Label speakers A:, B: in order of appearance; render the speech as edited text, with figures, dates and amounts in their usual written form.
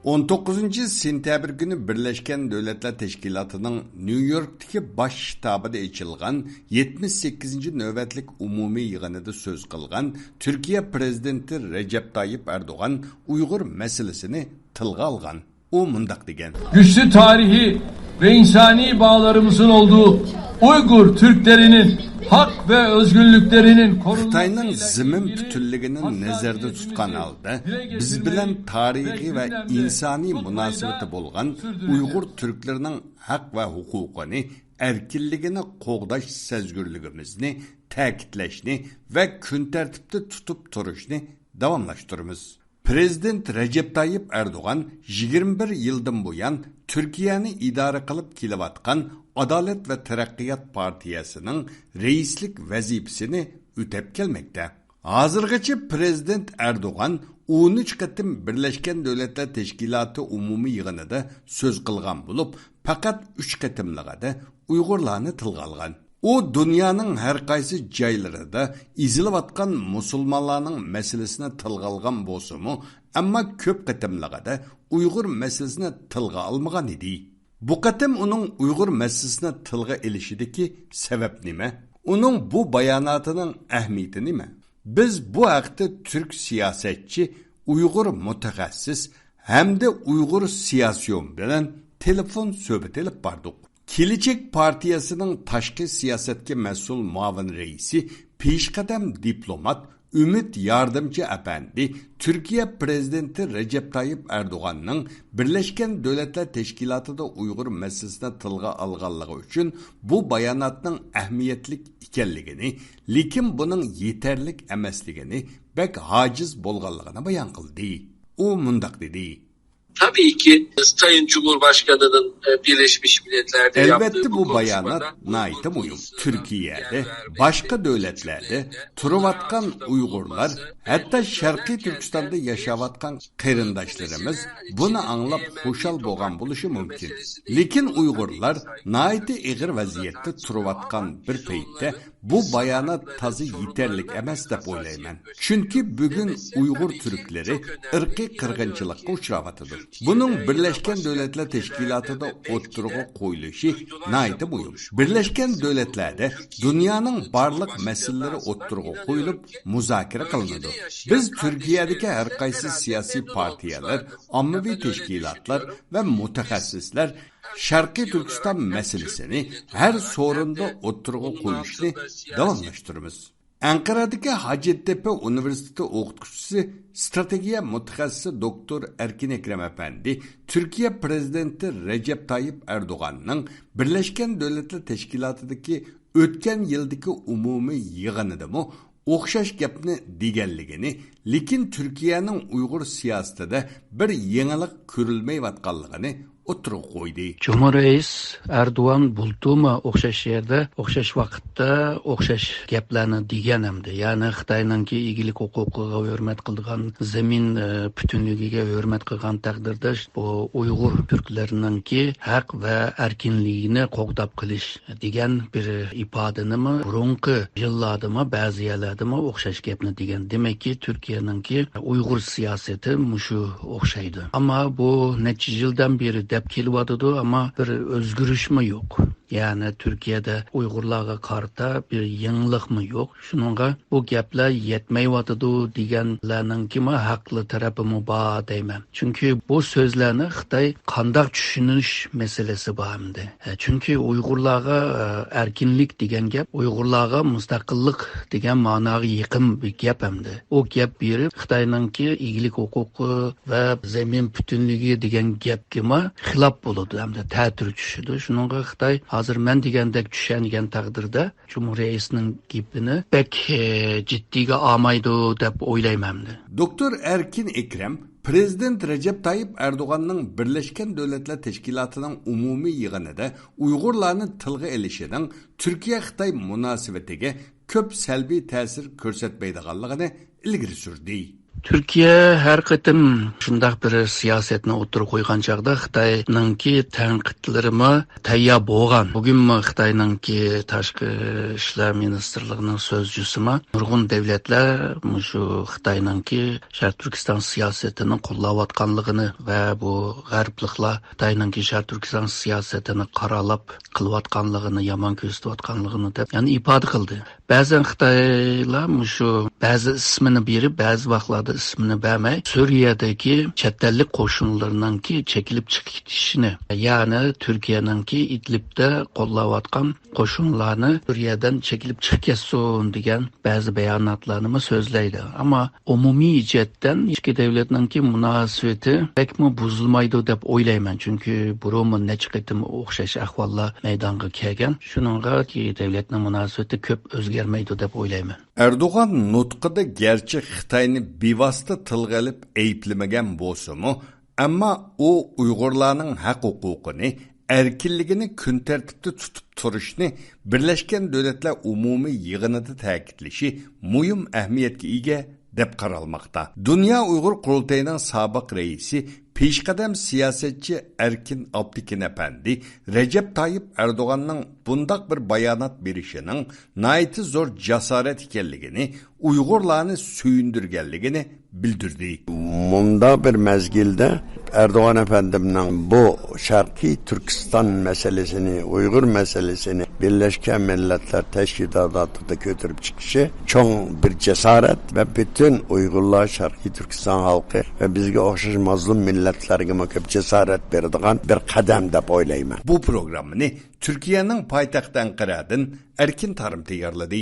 A: 19 sentyabr günü Birleşken Devletler Teşkilatı'nın New York'taki baş ştabıda açılgan 78. nöbetlik umumi yığınıda söz kılgan Türkiye Prezidenti Recep Tayyip Erdoğan Uygur meselesini tılga algan. O mındak degen.
B: Güçlü tarihi ve insani bağlarımızın olduğu Uygur Türklerinin hak ve özgürlüklerinin korunması...
A: Xitayning zimin bütünlüğünün nazarda tutgan halda biz bilen tarihi ve insani münasebeti bolgan Uygur Türklerinin hak ve hukukunu, erkinligini qoğdaş sezgürlüğümüzni, ta'kidlashni ve kun tertipte tutup turishni davamlaştırımız. Prezident Recep Tayyip Erdoğan 21 yıldan buyan Türkiye'ni idare kılıp kelevatkan Adalet ve Terakkiyat Partiyasının reislik vazifesini ütep kelmekte. Hazırgacha Prezident Erdoğan 13 qatim Birleşken Devletler Teşkilatı umumi yığınida söz kılgan bulup, fakat 3 qatimligida Uygurlarni tilga algan. O dünyanın her qaysı joylarida izilib atkan musulmonlarning meselesini tilga algan bolsa-mu, ammo köp qatimligida Uygur meselesini tilga almagan edi. Bu qatim uning Uygur meselesini tilga elishidagi sebep nima? Uning bu bayonatining ahamiyati nima? Biz bu haqda Türk siyasetçi, Uygur mutaxassis hamda Uygur siyasiyon bilan telefon söhbet elib bardik. Gelecek Partiyasının taşqi siyasetga mas'ul muavin reisi, peshqadam diplomat Ümit Yardımcı Efendi, Türkiye Prezidenti Recep Tayyip Erdoğan'ın Birleşken Devletler Teşkilatı'da Uygur meselesine tilga alganlığı üçün bu bayanatның ahmiyetlik ikenligini, lekin bunun yeterlik emasligini, bek haciz bolganlığını bayan kıldı. O mundaq dedi.
C: Tabii ki Sayın Cumhurbaşkanı'nın Birleşmiş Milletler'de
A: elbette
C: yaptığı
A: bu bayanat naite uyum. Türkiye'de, başka devletlerde turuvatkan Uygurlar, hatta Şarkı Türkistan'da yaşavatkan kırındaşlarımız bunu anlap hoşal boğan buluşu mümkün. Lekin Uygurlar naite eğir vaziyette turuvatkan bir peytte bu bayanat tazı yeterlik emas dep oylayman. Çünkü bugün Uygur Türkleri ırkı kırgınçılıkka uçravatıdır. Bunun Birleşken Devletler Teşkilatı'da oturuğa koyuluşu naite buyum. Birleşken Devletler'de dünyanın barlık meseleleri oturuğa koyulup muzakere kılınıdır. Biz Türkiye'deki her kaysı siyasi partiyalar, ammavi teşkilatlar ve mutaxassisler Şarkı Türkistan meselesini her sorunda oturuğa koyuşunu davamlaştırırız. Ankara'daki Hacettepe Üniversitesi o'qituvchisi, strategiya mutaxassisi Doktor Erkin Ekrem Efendi, Türkiye Prezidenti Recep Tayyip Erdoğan'ın Birleşken Devletler Teşkilatı'daki ötken yıldaki umumi yığınıdamı o'xshash gapni deganligini, lekin Türkiye'nin Uygur siyasetida bir yangilik ko'rilmayotganligini o'tirib qo'ydi.
D: Cumhurreis Erdo'g'an bultumi o'xshash yerda, o'xshash vaqtda, o'xshash gaplarni degan hamda, ya'ni Xitoyninki egilik huquqiga hurmat qilgan, zamin butunligiga hurmat qilgan taqdirda bu Uyg'ur turklarininki haq va erkinligini qo'g'dab qilish degan bir ifodanimi burunqi yillardami, ba'zi yerlardami o'xshash gapni degan. Demakki Turkiyaninki Uyg'ur siyosati mushu o'xshaydi. Ammo bu necha yildan beri deb kelyapti, ama bir o'zgarishmi yo'q. Yani Türkiye'de Uygurlarga qarta bir yangilikmi yo'q. Shuningga bu gaplar yetmayotidi deganlarning haqli tarafimi bor deyman. Chunki bu so'zlarni Xitoy qanday tushunish masalasi bor hamda. Chunki Uygurlarga erkinlik degan gap Uygurlarga mustaqillik degan ma'noga yaqin bir gap hamda. O gap berib Xitoyninki egilik huquqi va zamin butunligi degan gapga xilof bo'ladi hamda ta'tir tushidi. Shuningga Xitoy hozir men degandek tushungan taqdirda Cumhurreisning gapini pek jiddiga olmaydi deb o'ylayman.
A: Doktor Erkin Ekrem, Prezident Recep Tayyip Erdoğan'ın Birleşken Devletler Teşkilatı'nın umumi yığınida Uygurlarni tilga elishining Türkiye-Xitoy munosabatiga ko'p salbiy ta'sir ko'rsatmaydiganligini ilgari surdi.
D: Türkiye her kıtım şundaq bir siyasetini oturup koygan çağda Xitay'nınki tanqidlarımı tayya boğan. Bugün mü Xitay'nınki Tashqi İşler Ministerliğinin sözcüsü mü? Nurgun devletler şu Xitay'nınki Şark Türkistan siyasetini qo'llayotganligini ve bu g'arbliklar Xitay'nınki Şark Türkistan siyasetini qaralab qilayotganligini, yomon ko'rsatayotganligini deb yani ifade qildi. Ba'zan Xitoylar şu bazı ismini berib, bazı vaqtlarda ismini bermay Suriyadagi chet ellik qo'shinlarninki chekilib chiqishini, ya'ni Turkiyaninki Idlibda qo'llayotgan qo'shinlarni Suriyadan chekilib chiqib ketsin degan ba'zi bayonotlarni so'zlaydi. Ammo umumiy jihatdan ikki davlatninki munosabati pekmi buzilmaydi deb o'ylayman. Chunki burun necha qitim o'xshash ahvollar maydonga kelgan. Shuningaki davlatning munosabati ko'p o'zgarmaydi deb o'ylayman.
A: Erdoğan nutqida gerçi Xitayni bevosita tilga olib ayblamagan bo'lsa-mu, ammo u Uyg'urlarning haq huquqini, erkinligini kun tartibda tutib turishni Birleşken Davlatlar umumiy yig'inida ta'kidlashi muhim ahamiyatga ega deb qaralmoqda. Dünya Uyg'ur qurultayining sobiq raisi peshqadam siyosatchi Erkin Abdikin Efendi Recep Tayyip Erdoğan'ның bundaq bir bayonot berishining naiti zo'r jasorat ekanligini, Uyg'urlarni suyundirganligini bildirdi.
E: Munda bir mezgilde Erdoğan Efendim'nin bu Şarkı Türkistan meselesini, Uygur meselesini Birleşken Milletler Teşkilatı'da götürüp çıkışı çok bir cesaret ve bütün Uygurlar, Şarkı Türkistan halkı ve bizge okşaş mazlum milletlerine köp cesaret verdiğin bir kadem de oylayman.
A: Bu programını Türkiye'nin paytaxtı Ankara'dan Erkin Tarım tayarladı.